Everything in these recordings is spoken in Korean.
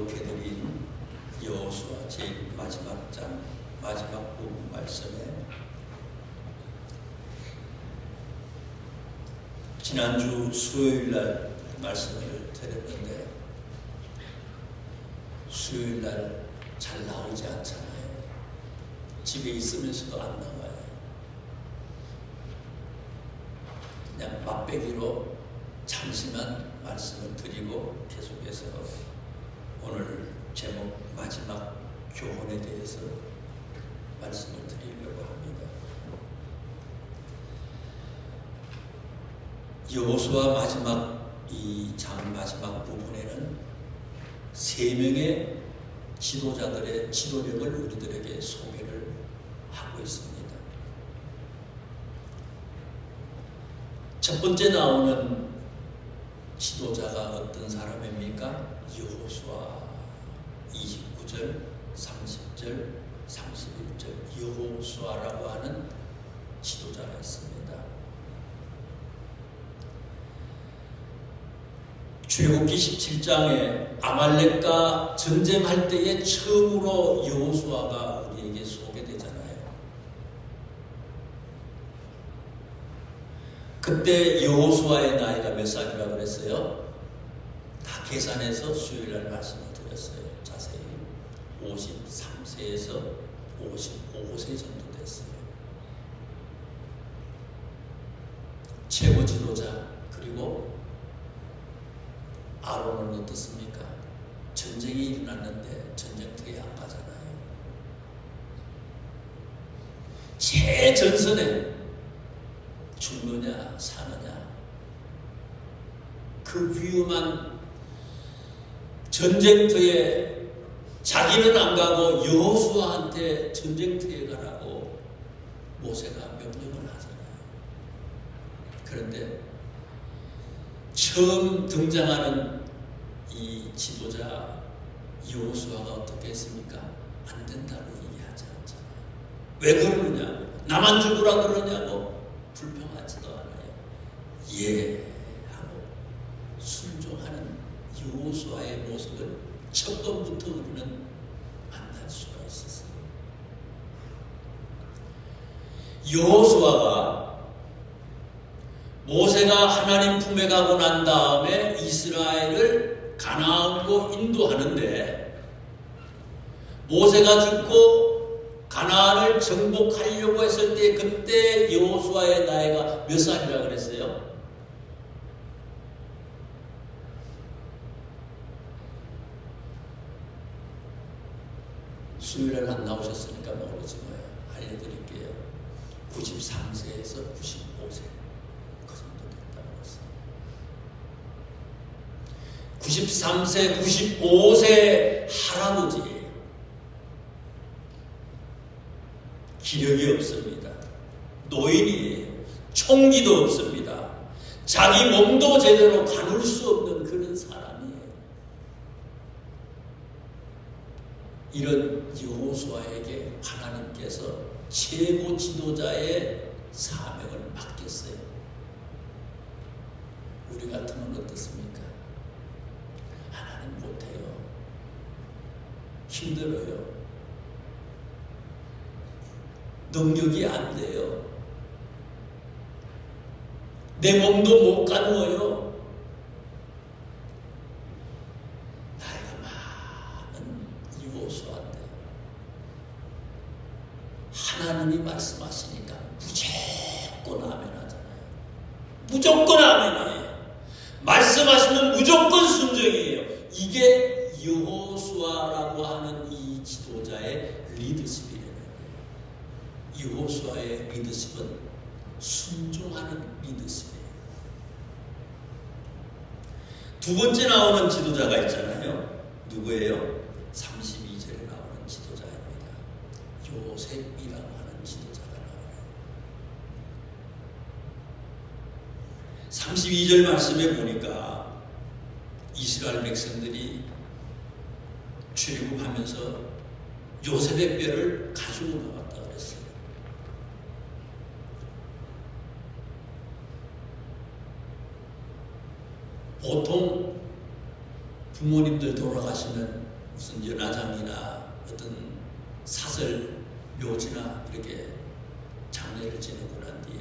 교독해드린 여호수아 제 마지막 장 마지막 부분 말씀에 지난주 수요일날 말씀을 드렸는데 수요일날 잘 나오지 않잖아요. 집에 있으면서도 안 나와요. 그냥 맛배기로 잠시만 말씀을 드리고 계속해서 오늘 제목 마지막 교훈에 대해서 말씀을 드리려고 합니다. 여호수아 마지막 이 장 마지막 부분에는 세 명의 지도자들의 지도력을 우리들에게 소개를 하고 있습니다. 첫 번째 나오는 지도자가 어떤 사람입니까? 여호수아 29절, 30절, 31절 여호수아라고 하는 지도자가 있습니다. 출애굽기 17장에 아말렉과 전쟁할 때에 처음으로 여호수아가 우리에게 소개되잖아요. 그때 여호수아의 나이가 몇 살이라고 그랬어요? 다 계산해서 수요일날 말씀을 드렸어요. 자세히 53세에서 55세 정도 됐어요. 최고 지도자 그리고 아론은 어떻습니까? 전쟁이 일어났는데 전쟁터에 안 가잖아요. 최전선에 죽느냐 사느냐 그 위험한 전쟁터에 자기는 안 가고 여호수아한테 전쟁터에 가라고 모세가 명령을 하잖아요. 그런데 처음 등장하는 이 지도자 여호수아가 어떻게 했습니까? 안 된다고 얘기하지 않잖아요. 왜 그러느냐? 나만 죽으라 그러냐고 불평하지도 않아요. 예 하고 순종하는 여호수아의 모습을 첫 번부터 우리는 만날 수가 있었어요. 여호수아가 모세가 하나님 품에 가고 난 다음에 이스라엘을 가나안으로 인도하는데 모세가 죽고 가나안을 정복하려고 했을 때 그때 여호수아의 나이가 몇 살이라고 그랬어요? 수요일에 안 나오셨으니까 모르지 뭐예요. 알려드릴게요. 93세에서 95세 93세, 95세 할아버지예요. 기력이 없습니다. 노인이에요. 총기도 없습니다. 자기 몸도 제대로 가눌 수 없는 그런 사람이에요. 이런 여호수아에게 하나님께서 최고 지도자의 사명을 맡겼어요. 우리 같으면 어떻습니까? 못해요. 힘들어요. 능력이 안 돼요. 내 몸도 못 가누어요. 나이가 많은 여호수아인데 하나님이 말씀하시니까 무조건 아멘 하잖아요. 무조건 아멘이에요. 말씀하시면 무조건 순종이에요. 이게 여호수아라고 하는 이 지도자의 리더십이라는 거예요. 여호수아의 리더십은 순종하는 리더십이에요. 두 번째 나오는 지도자가 있잖아요. 누구예요? 32절에 나오는 지도자입니다. 요셉이라고 하는 지도자가 나와요. 32절 말씀에 보니까 이스라엘 백성들이 출애굽하면서 요셉의 뼈를 가지고 나왔다 그랬어요. 보통 부모님들 돌아가시면 무슨 연화장이나 어떤 사설 묘지나 이렇게 장례를 지내고 난 뒤에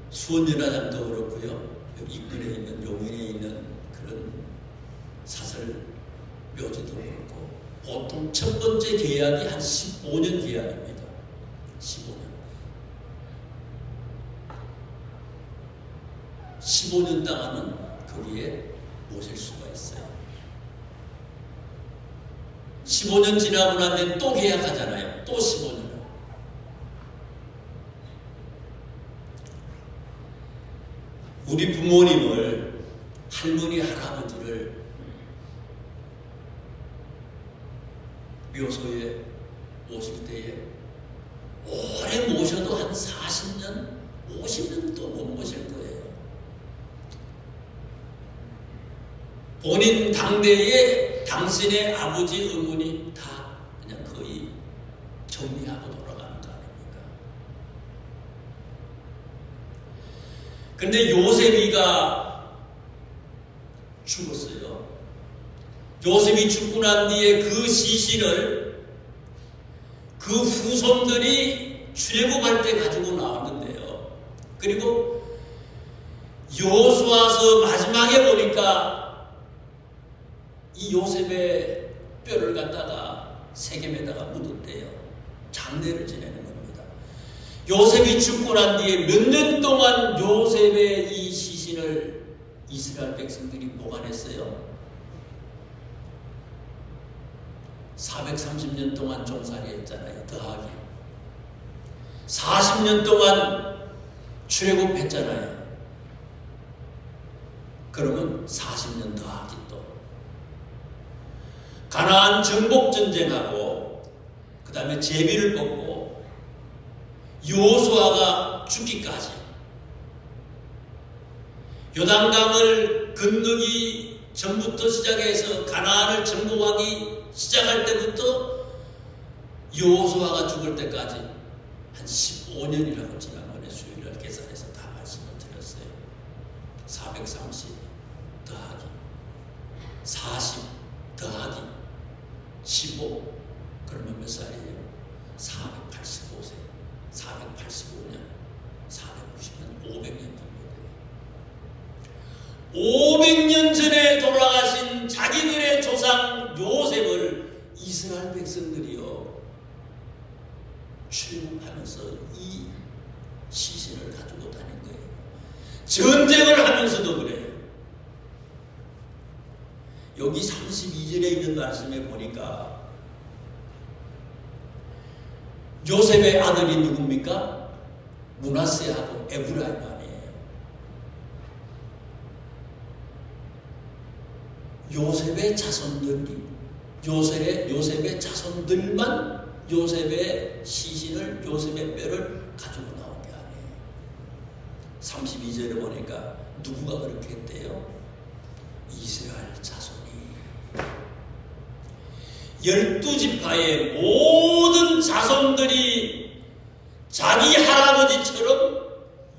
수원연화장도 그렇고요, 인근에 있는 용인에 있는 그런 사설 묘지도 그렇고 보통 첫 번째 계약이 한 15년 계약입니다. 15년 동안은 거기에 모실 수가 있어요. 15년 지나고 난 뒤에 또 계약하잖아요. 또 15년. 우리 부모님을, 할머니, 할아버지를 묘소에 모실 때에 오래 모셔도 한 40년, 50년도 못 모실 거예요. 본인 당대에 당신의 아버지, 어머니 다 그냥 거의 정리하고 돌아가는 거 아닙니까? 근데 요셉이가 죽었어요. 요셉이 죽고 난 뒤에 그 시신을 그 후손들이 출애굽할 때 가지고 나왔는데요. 그리고 여호수아서 마지막에 보니까 이 요셉의 뼈를 갖다가 세겜에다가 묻었대요. 장례를 지내는 겁니다. 요셉이 죽고 난 뒤에 몇 년 동안 요셉의 이 시신을 이스라엘 백성들이 보관했어요. 430년 동안 종살이 했잖아요. 더하기 40년 동안 출애굽했잖아요. 그러면 40년 더하기 또 가나안 정복 전쟁하고 그 다음에 제비를 뽑고 여호수아가 죽기까지 요단강을 건너기 전부터 시작해서 가나안을 정복하기 시작할 때부터 여호수아가 죽을 때까지 한 15년이라고 지난번에 수요일날 계산해서 다 말씀을 드렸어요. 430 더하기 40 더하기 15 그러면 몇 살이에요? 485세 485년 490년 500년 정도 돼요. 500년 전에 돌아가신 자기들의 조상 요셉을 이스라엘 백성들이요 출애굽하면서 이 시신을 가지고 다닌 거예요. 전쟁을 하면서도 그래요. 여기 32절에 있는 말씀에 보니까 요셉의 아들이 누굽니까? 므낫세하고 에브라임 아니에요. 요셉의 자손들이 요셉의 자손들만 요셉의 시신을 요셉의 뼈를 가지고 나온 게 아니에요. 32절에 보니까 누구가 그렇게 했대요? 이스라엘 자손이 12지파의 모든 자손들이 자기 할아버지처럼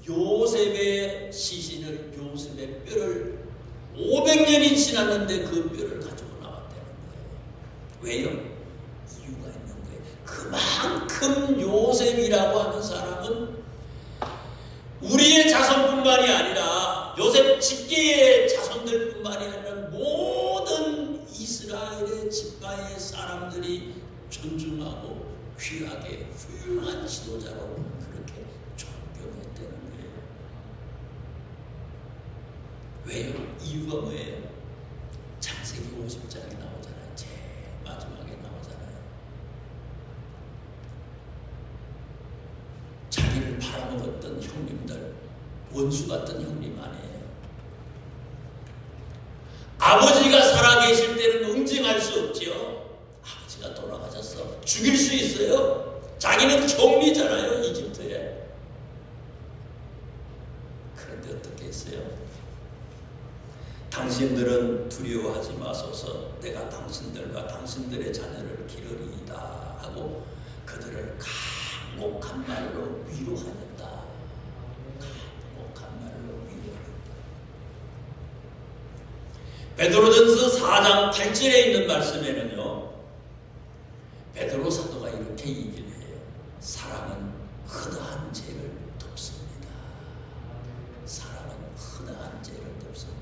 요셉의 시신을 요셉의 뼈를 500년이 지났는데 그 뼈를 가지고 나왔다는 거예요. 왜요? 이유가 있는 거예요. 그만큼 요셉이라고 하는 사람은 우리의 자손뿐만이 아니라 요셉 집계의 자손들뿐만이 아니라 모든 이스라엘의 지파의 사람들이 존중하고 귀하게 훌륭한 지도자로 그렇게 존경했다는 거예요. 왜요? 이유가 뭐예요? 창세기 50장에 나오잖아요. 제일 마지막에 나오잖아요. 자기를 팔아먹었던 형님들, 원수 같은 형님 아니에요. 아버지가 살아계실 때는 응징할 수 없죠. 아버지가 돌아가셨어. 죽일 수 있어요. 자기는 총리잖아요. 이집트에. 그런데 어떻게 했어요? 당신들은 두려워하지 마소서. 내가 당신들과 당신들의 자녀를 기르리이다 하고 그들을 강곡한 말로 위로하였다. 강곡한 말로 위로하였다. 베드로전서 4장 8절에 있는 말씀에는요, 베드로 사도가 이렇게 얘기를 해요. 사랑은 흔한 죄를 덮습니다. 사랑은 흔한 죄를 덮습니다.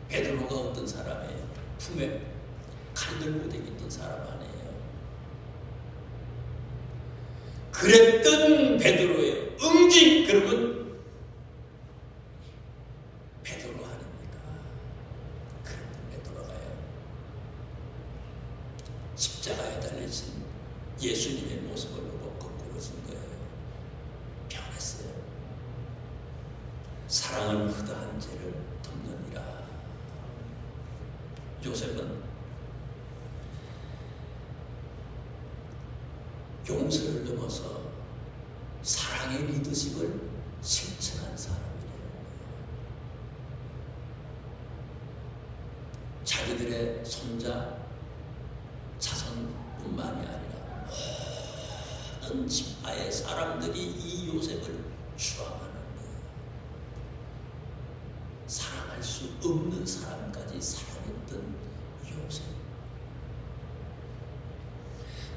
베드로가 어떤 사람이에요? 품에 칼 들고 다니던 사람 아니에요. 그랬던 베드로예요. 응징 그러면 베드로 아닙니까? 그랬던 베드로가요, 십자가에 달리신 예수님의 모습을 보고 거꾸로 쓴 거예요. 변했어요. 사랑은 흔한 죄를 덮느니라. 요셉은 용서를 넘어서 사랑의 리더십을 실천한 사람이에요. 자기들의 손자, 자손뿐만이 아니라 모든 지파의 사람들이 이 요셉을 추앙하는 거예요. 사랑할 수 없는 사람까지 사랑했던 요셉.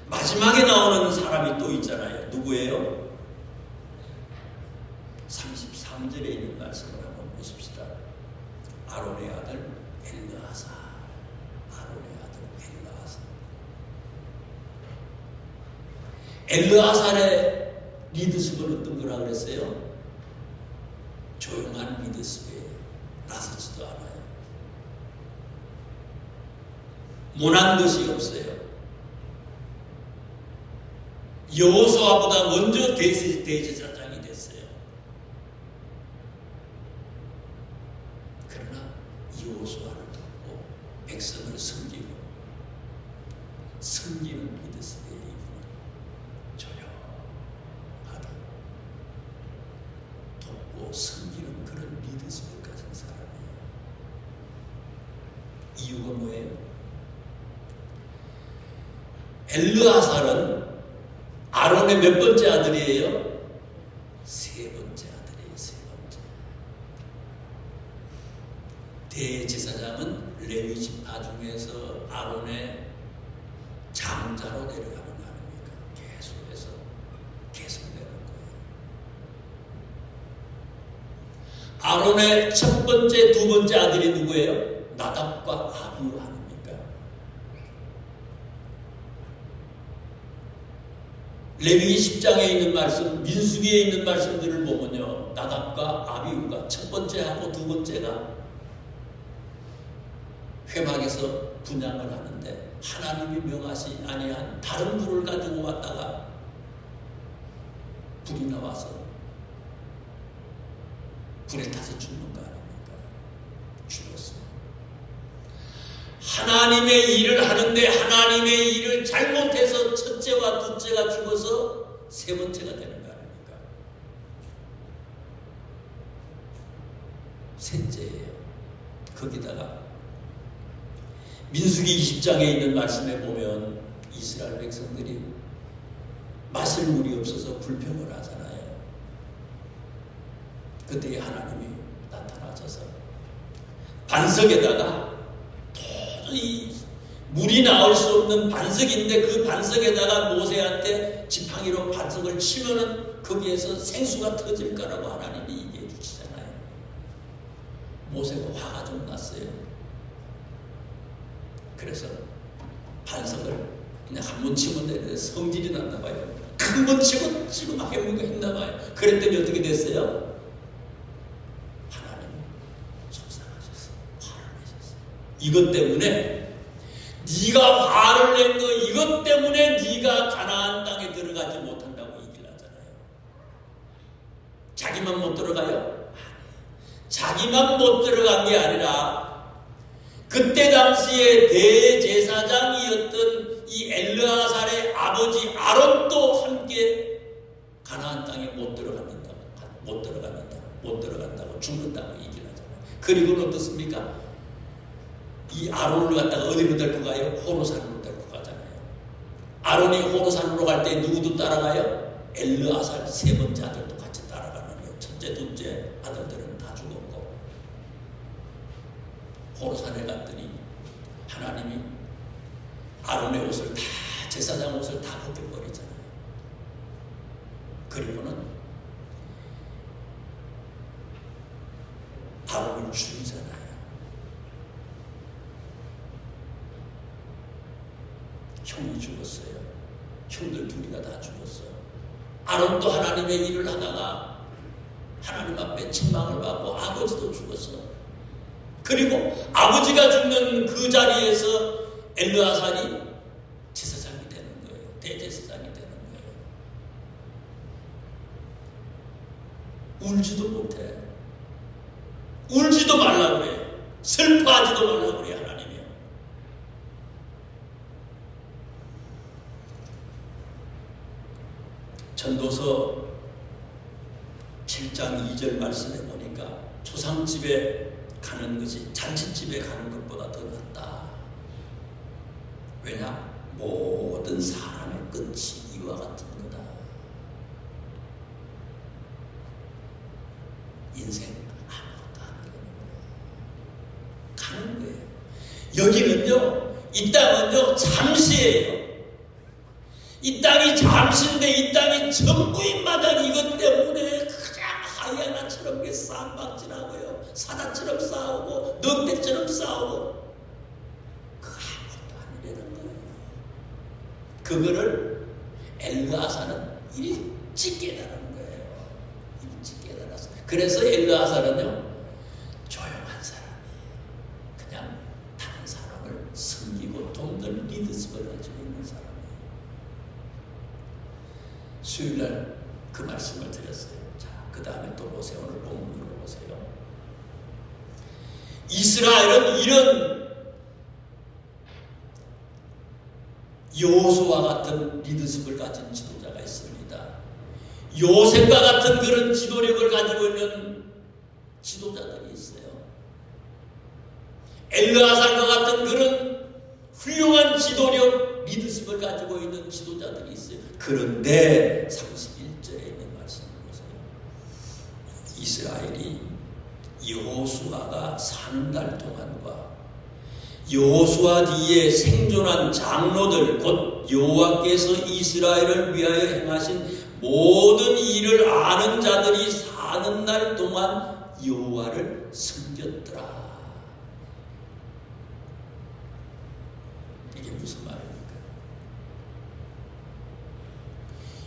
마지막에 나오는 사람이 또 있잖아요. 누구예요? 33절에 있는 말씀을 한번 보십시다. 아론의 아들 엘르아사. 아론의 아들 엘르아사. 엘르아사의 리더십은 어떤 거라 그랬어요? 조용한 리더십에 나서지도 않아요. 모난 것이 없어요. 여호수아보다 먼저 대제사장이 됐어요. 그러나 여호수아를 돕고 백성을 섬기고 섬기는 리더십의 이분은 조용하다, 돕고 섬기는 그런 리더십을 가진 사람이에요. 이유가 뭐예요? 엘르아살은 아론의 몇 번째 아들이에요? 세 번째 아들이에요. 세 번째. 대제사장은 레위 지파 중에서 아론의 장자로 내려가는 거 아닙니까? 계속해서 계속되는 거예요. 아론의 첫 번째, 두 번째 아들이 누구예요? 나답과 아비후 아닙니까? 레위기 10장에 있는 말씀, 민수기에 있는 말씀들을 보면요, 나답과 아비후가 첫 번째하고 두 번째가 회막에서 분향을 하는데 하나님이 명하시 아니한 다른 불을 가지고 왔다가 불이 나와서 불에 타서 죽는 거 아닙니까? 죽었어요. 하나님의 일을 하는데 하나님의 일을 잘못해서 첫째와 둘째가 죽어서 세 번째가 되는 거 아닙니까? 셋째예요. 거기다가 민수기 20장에 있는 말씀에 보면 이스라엘 백성들이 마실 물이 없어서 불평을 하잖아요. 그때 하나님이 나타나셔서 반석에다가 도저히 물이 나올 수 없는 반석인데 그 반석에다가 모세한테 지팡이로 반석을 치면은 거기에서 생수가 터질 거라고 하나님이 얘기해 주시잖아요. 모세가 화가 좀 났어요. 그래서 반석을 그냥 한 번 치면 되는데 성질이 났나 봐요. 한 번 치고 막 해보니까 했나 봐요. 그랬더니 어떻게 됐어요? 하나님 속상하셨어요. 화를 내셨어요. 이것 때문에 네가 화를 낸 거 이것 때문에 네가 가나안 땅에 들어가지 못한다고 얘기를 하잖아요. 자기만 못 들어가요? 자기만 못 들어간 게 아니라 그때 당시에 대제사장이었던 이 엘르아살의 아버지 아론도 함께 가나안 땅에 못 들어간다고 죽는다고 얘기를 하잖아요. 그리고는 어떻습니까? 이 아론을 갖다가 어디로 데리고 가요? 호로산으로 데리고 가잖아요. 아론이 호로산으로 갈 때 누구도 따라가요? 엘르아살 세 번째 아들도 같이 따라가는 거예요. 첫째, 둘째 아들들은 다 죽었고 호르산에 갔더니 하나님이 아론의 옷을 다, 제사장 옷을 다 벗겨버리잖아요. 그리고는 아론을 죽이잖아요. 형이 죽었어요. 형들 둘이가 다 죽었어요. 아론도 하나님의 일을 하다가 하나님 앞에 책망을 받고 아버지도 죽었어. 그리고 아버지가 죽는 그 자리에서 엘르아살이 제사장이 되는 거예요. 대제사장이 되는 거예요. 울지도 못해. 울지도 말라고 그래. 슬퍼하지도 말라고 그래, 하나님이요. 전도서 7장 2절 말씀해 보니까 조상집에 가는 것이 잔치집에 가는 것보다 더 낫다. 왜냐? 모든 사람의 끝이 이와 같은 거다. 인생 아무것도 안 되는 거예요. 가는 거예요. 여기는요, 이 땅은요, 잠시예요. 이 땅이 잠시인데 이 땅이 전부인 마당 이것 때문에 그냥 하이에나처럼 쌍박질하고요, 사자처럼 싸우고 늑대처럼 싸우고 그 아무것도 아니라는 거예요. 그거를 엘르아사는 일찍 깨달은 거예요. 일찍 깨달았어요. 그래서 엘르아사는요, 조용한 사람이에요. 그냥 다른 사람을 섬기고 돕는 리더십을 가지고 있는 사람이에요. 수요일날 그 말씀을 드렸어요. 자, 그 다음에 또 보세요. 오늘 본문으로 보세요. 이스라엘은 이런 여호수아 같은 리더십을 가진 지도자가 있습니다. 요셉과 같은 그런 지도력을 가지고 있는 지도자들이 있어요. 엘르아살과 같은 그런 훌륭한 지도력, 리더십을 가지고 있는 지도자들이 있어요. 그런데 31절에 있는 말씀을 보세요. 이스라엘이 여호수아가 사는 날 동안과 여호수아 뒤에 생존한 장로들, 곧 여호와께서 이스라엘을 위하여 행하신 모든 일을 아는 자들이 사는 날 동안 여호와를 섬겼더라. 이게 무슨 말입니까?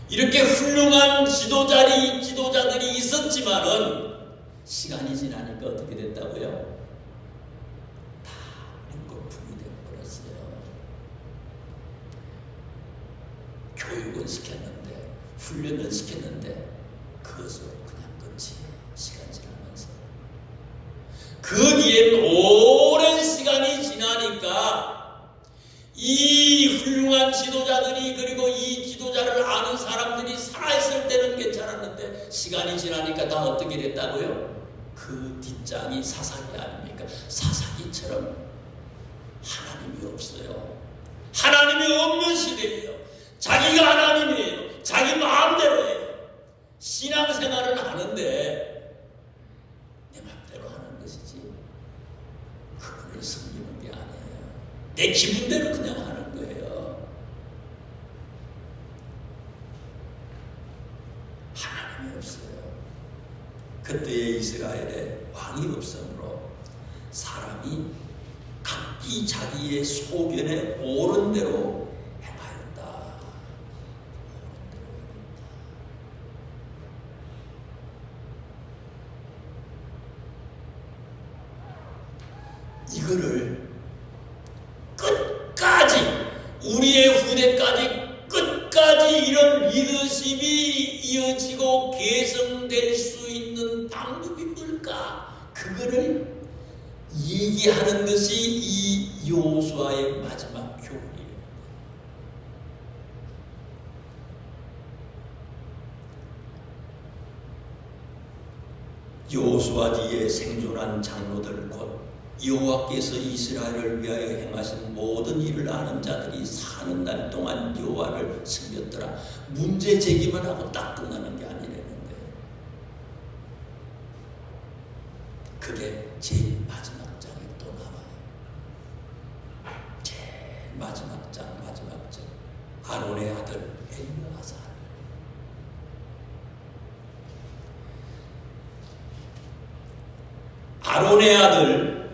이렇게 훌륭한 지도자들이 있었지만은 시간이 지나니까 어떻게 됐다고요? 다 눈꺼풀이 되어버렸어요. 교육은 시켰는데, 훈련은 시켰는데 그것으로 그냥 끝이 시간 지나면서. 그 뒤엔 오랜 시간이 지나니까 이 훌륭한 지도자들이, 그리고 이 지도자를 아는 사람들이 살아있을 때는 괜찮았는데 시간이 지나니까 다 어떻게 됐다고요? 그 뒷장이 사사기 아닙니까? 사사기처럼 하나님이 없어요. 하나님이 없는 시대예요. 자기가 하나님이에요. 자기 마음대로예요. 신앙생활을 하는데 내 마음대로 하는 것이지 그분을 섬기는 게 아니에요. 내 기분대로 그냥 하는 거예요. 하나님이 없어요. 그때의 이스라엘에 왕이 없으므로 사람이 각기 자기의 소견에 옳은 대로 행하였다. 이거를 끝까지, 우리의 후대까지 끝까지 이런 리더십이 이어지고 개성될 수 있는 방법이 뭘까? 그거를 얘기하는 것이 이 여호수아의 마지막 교훈이에요. 여호수아 뒤에 생존한 장로들, 곧 여호와께서 이스라엘을 위하여 행하신 모든 일을 아는 자들이 사는 날 동안 여호와를 섬겼더라. 문제 제기만 하고 딱 끝나는 게 아니라는 거예요. 그게 제일 마지막 장에 또 나와요. 아론의 아들 엘르아살. 아론의 아들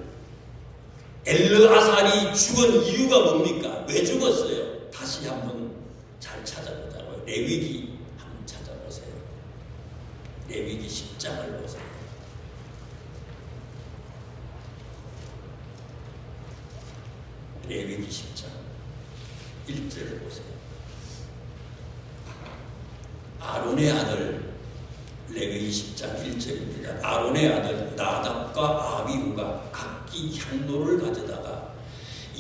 엘르아살이 죽은 이유가 뭡니까? 왜 죽었어요? 다시 한번 잘 찾아보자고요. 레위기 한번 찾아보세요. 레위기 10장을 보세요. 레위기 10장 1절을 보세요. 아론의 아들, 레위기 10장 1절입니다. 아론의 아들 나답과 아비후가 각기 향로를 가져다가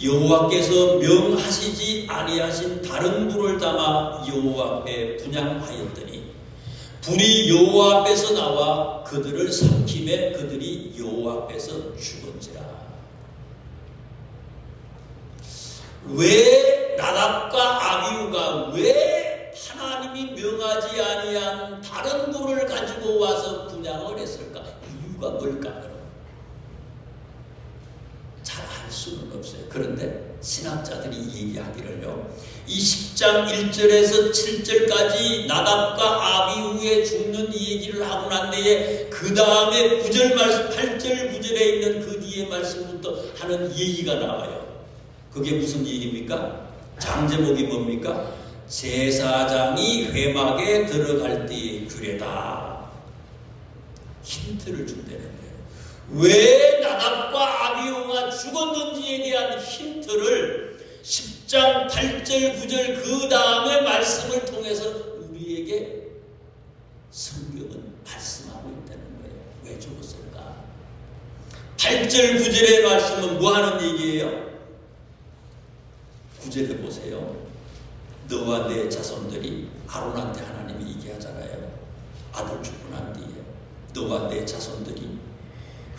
여호와께서 명하시지 아니하신 다른 불을 담아 여호와 앞에 분향하였더니 불이 여호와 앞에서 나와 그들을 삼킴에 그들이 여호와 앞에서 죽은지라. 왜 나답과 아비후가 왜 하나님이 명하지 아니한 다른 불을 가지고 와서 분향을 했을까? 이유가 뭘까? 잘 알 수는 없어요. 그런데 신학자들이 얘기하기를요, 이 10장 1절에서 7절까지 나답과 아비후의 죽는 얘기를 하고 난 뒤에 그 다음에 9절 말씀, 8절 9절에 있는 그 뒤에 말씀부터 하는 얘기가 나와요. 그게 무슨 얘기입니까? 장제목이 뭡니까? 제사장이 회막에 들어갈 때의 규례다. 힌트를 준다는 거예요. 왜 나답과 아비후가 죽었는지에 대한 힌트를 10장 8절 9절 그 다음의 말씀을 통해서 우리에게 성경은 말씀하고 있다는 거예요. 왜 죽었을까? 8절 9절의 말씀은 뭐 하는 얘기예요? 9절에 보세요. 너와 내 자손들이 아론한테 하나님이 얘기하잖아요. 아들 죽고 난 뒤에 너와 내 자손들이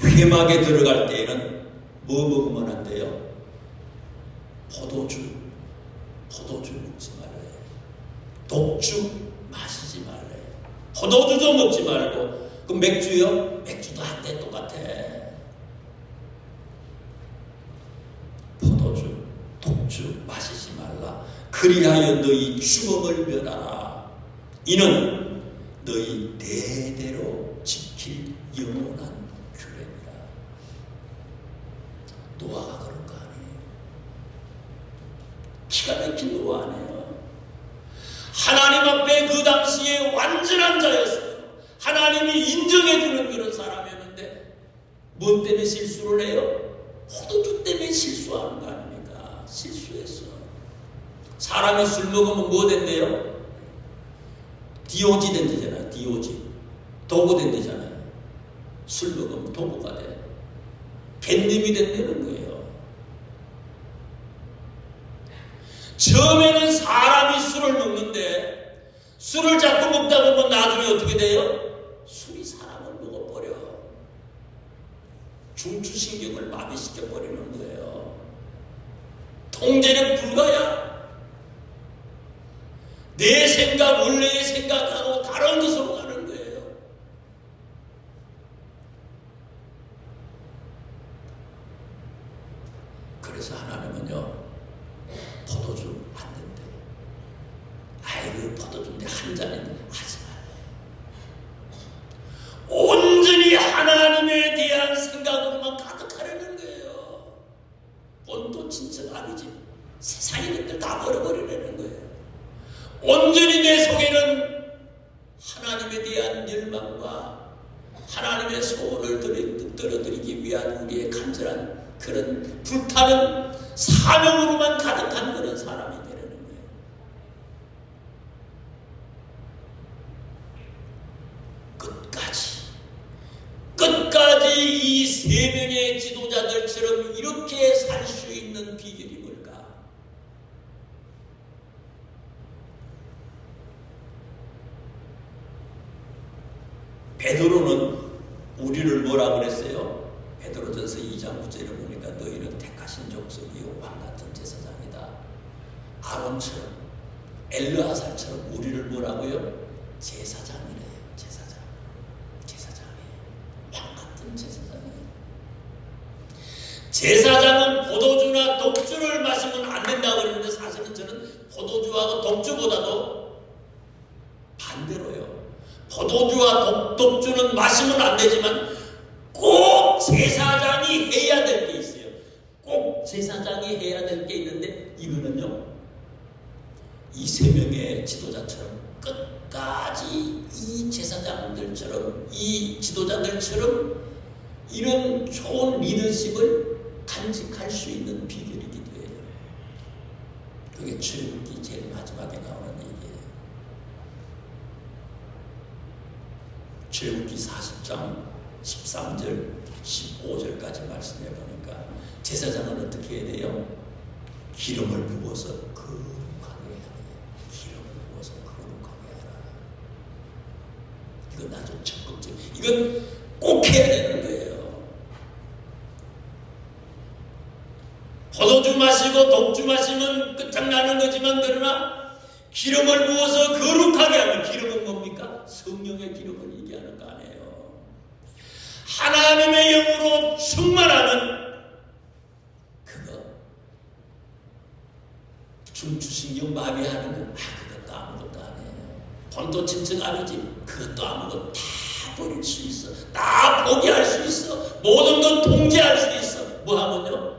회막에 들어갈 때에는 뭐 먹으면 안 돼요? 포도주 먹지 말래요. 독주 마시지 말래요. 포도주도 먹지 말고. 그럼 맥주요? 맥주도 한때 똑같아. 포도주, 독주 마시지 말라. 그리하여 너희 죽음을 면하라. 이는 너희 대대로 지킬 영원한 규례니라. 노아가 그런 거 아니에요. 기가 막힌 노아 아니에요. 하나님 앞에 그 당시에 완전한 자였어요. 하나님이 인정해주는 그런 사람이었는데 뭐 때문에 실수를 해요? 포도주 때문에 실수하는 거 아닙니까? 실수했어. 사람이 술 먹으면 뭐 된대요? 디오지 된대잖아요. 디오지. 도구 된대잖아요. 술 먹으면 도구가 돼. 갯님이 된다는 거예요. 처음에는 사람이 술을 먹는데 술을 자꾸 먹다 보면 나중에 어떻게 돼요? 술이 사람을 먹어버려. 중추신경을 마비시켜버리는 거예요. 통제력 불가야. 내 생각, 원래의 생각하고 다른 것으로 가는 거예요. 그래서 하나님은요, 포도주 안 된대. 아이고, 포도주인데 한 잔인데 하지 말래. 온전히 하나님에 대한 생각으로만 가득하려는 거예요. 본도 친척 아니지. 세상의 것들 다 버려버리려는 거예요. 온전히 내 속에는 하나님에 대한 열망과 하나님의 소원을 들어드리기 위한 우리의 간절한 그런 불타는 사명으로만 가득한 그런 사람이 되려는 거예요. 끝까지 이 세 명의 지도자들처럼 이렇게 살 수 있는 비결이 뭘까? 베드로는 우리를 뭐라고 그랬어요? 베드로전서 2장 9절에 보니까 너희는 택하신 족속이요 왕같은 제사장이다. 아론처럼 엘르아살처럼 우리를 뭐라고요? 제사장이래요. 제사장이에요. 왕같은 제사장이에요. 제사장은 포도주나 독주를 마시면 안 된다고 그러는데 사실은 저는 포도주하고 독주보다도 반대로요. 포도주와 독주는 마시면 안 되지만 꼭 제사장이 해야 될 게 있어요. 꼭 제사장이 해야 될 게 있는데 이거는요, 이 세 명의 지도자처럼 끝까지 이 제사장들처럼 이 지도자들처럼 이런 좋은 리더십을 간직할 수 있는 비결이기도 해요. 그게 출애굽기 제일 마지막에 나오는 얘기예요. 출애굽기 40장 13절 15절까지 말씀해 보니까 제사장은 어떻게 해야 돼요? 기름을 부어서 거룩하게 해야 돼요. 기름을 부어서 거룩하게 하라. 이건 아주 적극적. 이건 꼭 해야 되는 거예요. 포도주 마시고 독주 마시면 끝장나는 거지만 그러나 기름을 부어서 거룩하게 하면 기름은 뭡니까? 성령의 기름을 얘기하는 거 아니에요. 하나님의 영으로 충만하는 그거. 중추신경 마비하는 건 그것도 아무것도 아니에요. 본토 침층 아버지 그것도 아무것도 다 버릴 수 있어. 다 포기할 수 있어. 모든 건 통제할 수 있어. 뭐 하면요?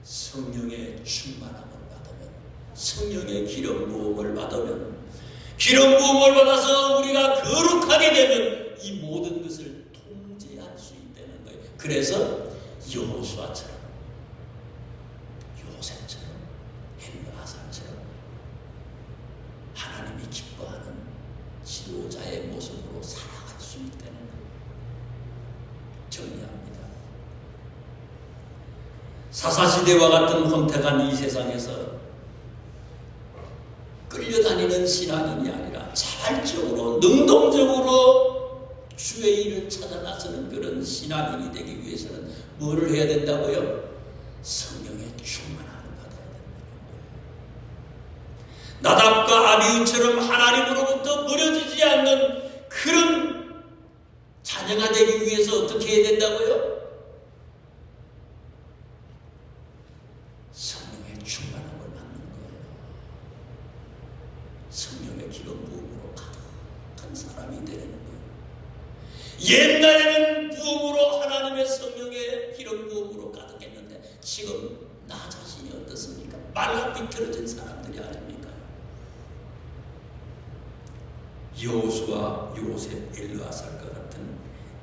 성령의 충만함을 받으면, 성령의 기름 부음을 받으면, 기름 부음을 받아서 우리가 거룩하게 되면 이 모든 것을 통제할 수 있다는 거예요. 그래서 여호수아처럼, 요셉처럼, 엘르아살처럼 하나님이 기뻐하는 지도자의 모습으로 살아갈 수 있다는 거예요. 정리합니다. 사사시대와 같은 혼택한 이 세상에서 끌려다니는 신앙인이 아니라 자발적으로 능동적으로 주의 일을 찾아 나서는 그런 신앙인이 되기 위해서는 뭐를 해야 된다고요? 성령의 충만함을 받아야 된다는 거예요. 나답과 아비후처럼 하나님으로부터 버려지지 않는 그런 자녀가 되기 위해서 어떻게 해야 된다고요? 성령의 충만함을 받는 거예요. 성령의 기름 부음으로 가득한 사람이 되는 거예요. 옛날에는 부음으로 하나님의 성령의 기름 부음으로 가득했는데 지금 나 자신이 어떻습니까? 말라 비틀어진 사람들이 아닙니까? 여호수아, 요셉, 엘르아살과 같은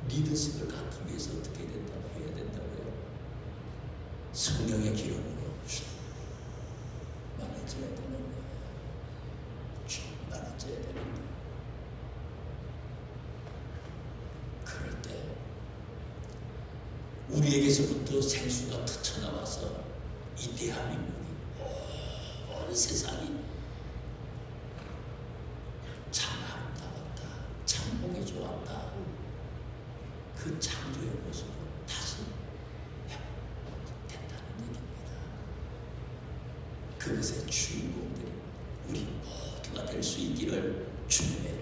리더십을 갖기 위해서 어떻게 해야 된다고요? 성령의 기름으로 충만해져야 되는 거예요. 충만해져야 되는 거예요. 그럴 때 우리에게서부터 생수가 터쳐나와서 이 대한민국이 온 세상이 참 아름다웠다, 참 보기 좋았다, 그 창조의 모습으로 다시 된다는 얘기입니다. 그것의 주인공들이 우리 모두가 될 수 있기를 주님의